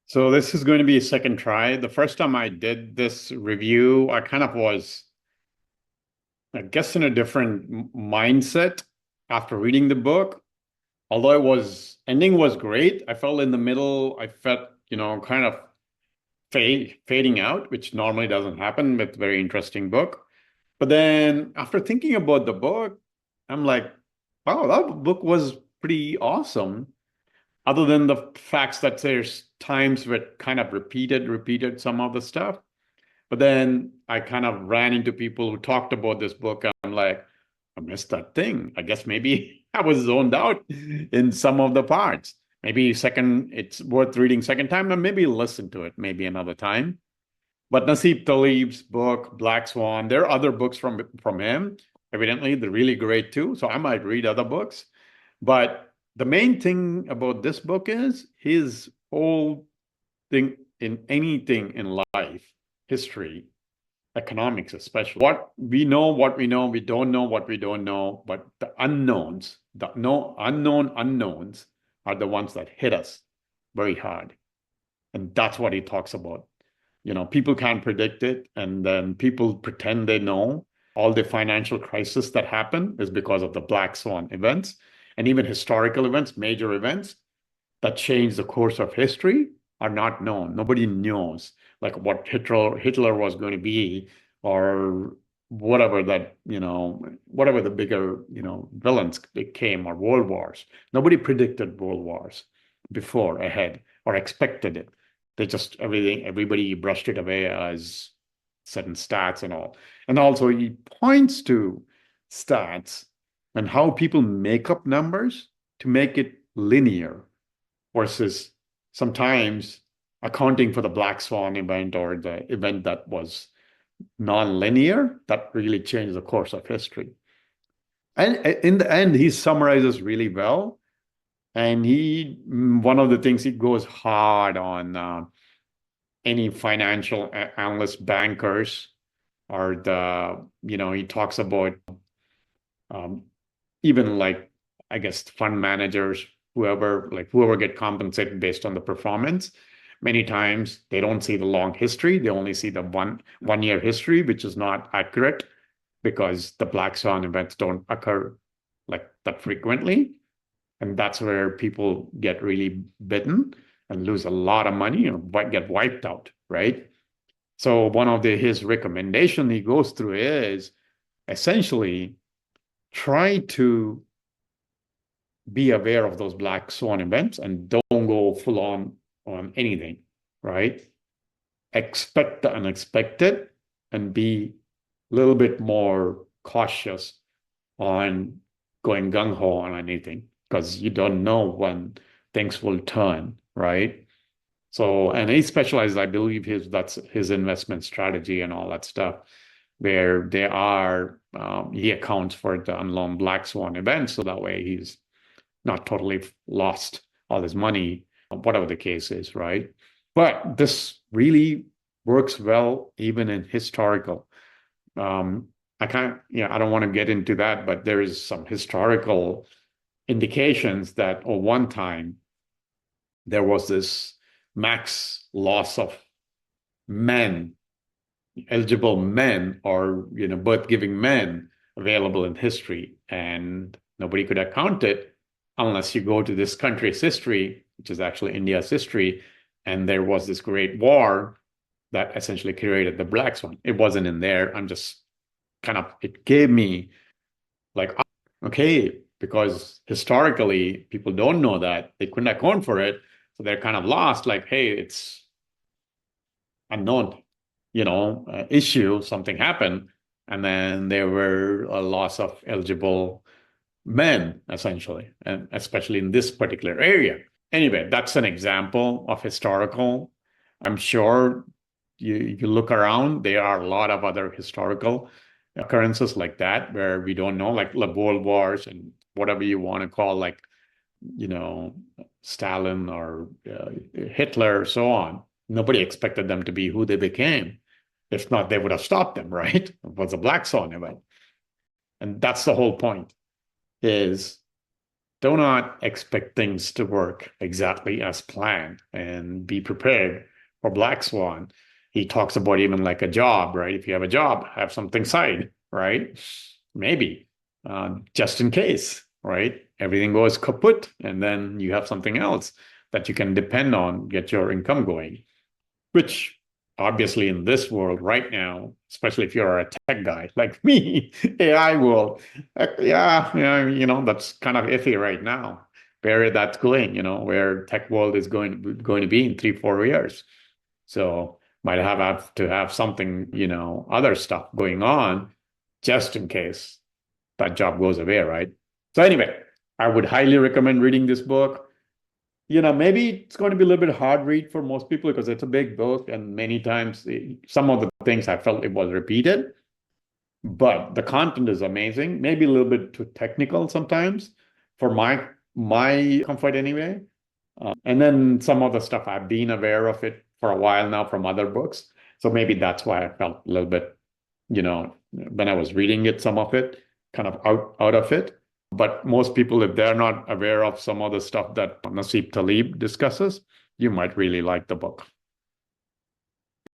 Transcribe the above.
So this is going to be a second try. The first time I did this review, I kind of was, I guess, in a different mindset after reading the book. Although it was ending was great, I felt in the middle, I felt, kind of fading out, which normally doesn't happen with very interesting book. But then after thinking about the book, I'm like, wow, that book was pretty awesome. Other than the facts that there's times where it kind of repeated some of the stuff. But then I kind of ran into people who talked about this book. I'm like, I missed that thing. I guess maybe I was zoned out in some of the parts. Maybe it's worth reading second time, and maybe listen to it maybe another time. But Nassim Taleb's book, Black Swan, there are other books from him. Evidently, they're really great too. So I might read other books. But the main thing about this book is his whole thing in anything in life, history, economics especially. What we know, we don't know what we don't know, but the unknowns, the no unknown unknowns are the ones that hit us very hard. And that's what he talks about. People can't predict it, and then people pretend they know. All the financial crisis that happen is because of the Black Swan events, and even historical events, major events that change the course of history are not known. Nobody knows like what Hitler was going to be, or whatever the bigger, villains became, or world wars. Nobody predicted world wars before ahead or expected it. They just everybody brushed it away as certain stats and all. And also he points to stats and how people make up numbers to make it linear versus sometimes accounting for the Black Swan event or the event that was non-linear that really changed the course of history. And in the end, he summarizes really well. And one of the things he goes hard on any financial analyst, bankers, or he talks about um, even like, I guess, fund managers, whoever get compensated based on the performance. Many times they don't see the long history. They only see the one year history, which is not accurate because the Black Swan events don't occur like that frequently. And that's where people get really bitten and lose a lot of money and get wiped out, right? So one of his recommendation he goes through is essentially try to be aware of those Black Swan events and don't go full on anything, right? Expect the unexpected and be a little bit more cautious on going gung ho on anything because you don't know when things will turn, right? So, and he specializes, I believe, that's his investment strategy and all that stuff, where he accounts for the unknown Black Swan events, so that way he's not totally lost all his money, whatever the case is, right? But this really works well even in historical. Um, I can't, I don't want to get into that, but there is some historical indications that at one time there was this max loss of men, eligible men, or birth-giving men available in history, and nobody could account it unless you go to this country's history, which is actually India's history, and there was this great war that essentially created the Black Swan. It wasn't in there. I'm just it gave me like, okay, because historically people don't know that they couldn't account for it. So they're kind of lost, like, hey, it's unknown, issue, something happened. And then there were a loss of eligible men, essentially, and especially in this particular area. Anyway, that's an example of historical. I'm sure you look around, there are a lot of other historical occurrences like that where we don't know, like the world wars and whatever you want to call, like, you know, Stalin or Hitler, so on. Nobody expected them to be who they became. If not, they would have stopped them, right? It was a Black Swan event. And that's the whole point is do not expect things to work exactly as planned and be prepared for Black Swan. He talks about even like a job, right? If you have a job, have something side, right? Maybe, just in case, right? Everything goes kaput, and then you have something else that you can depend on, get your income going, which obviously in this world right now, especially if you're a tech guy like me, AI world, yeah, that's kind of iffy right now. Where that's going, where tech world is going to be in 3, 4 years. So might have to have something, other stuff going on just in case that job goes away, right? So anyway, I would highly recommend reading this book. Maybe it's going to be a little bit hard read for most people because it's a big book, and many times some of the things I felt it was repeated, but the content is amazing. Maybe a little bit too technical sometimes for my comfort anyway. And then some of the stuff I've been aware of it for a while now from other books, so maybe that's why I felt a little bit, when I was reading it, some of it kind of out of it. But most people, if they're not aware of some of the stuff that Nassim Taleb discusses, you might really like the book.